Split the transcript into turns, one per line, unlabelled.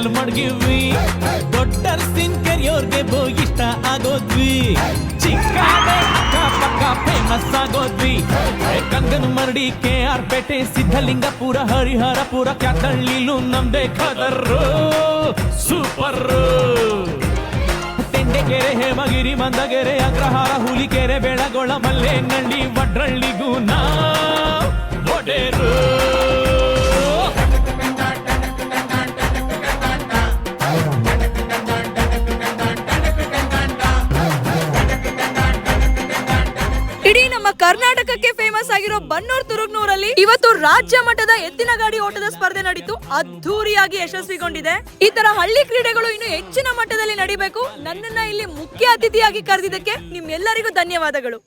Level ಮಡ್ಗಿವಿ ದೊಡ್ಡರ್ಸಿನ್ ಕೆರಿಯೋರ್ಗೆ ಇಷ್ಟ ಆಗೋದ್ವಿ ಚಿಕ್ಕಾಡೆ ಅಕ್ಕಪಕ್ಕ famous ಆಗೋದ್ವಿ Kangana ಮರಡಿ KR ಪೇಟೆ ಸಿದ್ಧಲಿಂಗಪುರ ಹರಿಹರಪುರ ಕ್ಯಾತಳ್ಳಿಲು ನಮ್ದೇ ಖದರ್ರು ಸೂಪರ್ ತೆಂಡೆಗೆರೆ ಹೇಮಗಿರಿ ಮಂದಗೆರೆ ಅಗ್ರಹಾರ ಹುಲಿಕೆರೆ ಬೆಳಗೊಳ ಮಲ್ಲೇನಹಳ್ಳಿ ವಡ್ರಳ್ಳಿಗೂ ನಾವು ಒಡೆರು
ಇಡೀ ನಮ್ಮ ಕರ್ನಾಟಕಕ್ಕೆ ಫೇಮಸ್ ಆಗಿರೋ ಬನ್ನೂರ್ ತುರುಗ್ನೂರಲ್ಲಿ ಇವತ್ತು ರಾಜ್ಯ ಮಟ್ಟದ ಎತ್ತಿನ ಗಾಡಿ ಓಟದ ಸ್ಪರ್ಧೆ ನಡೀತು ಅದ್ಧೂರಿಯಾಗಿ ಯಶಸ್ವಿಗೊಂಡಿದೆ. ಈ ತರ ಹಳ್ಳಿ ಕ್ರೀಡೆಗಳು ಇನ್ನು ಹೆಚ್ಚಿನ ಮಟ್ಟದಲ್ಲಿ ನಡಿಬೇಕು. ನನ್ನನ್ನ ಇಲ್ಲಿ ಮುಖ್ಯ ಅತಿಥಿಯಾಗಿ ಕರೆದಿದ್ದಕ್ಕೆ ನಿಮ್ಮೆಲ್ಲರಿಗೂ ಧನ್ಯವಾದಗಳು.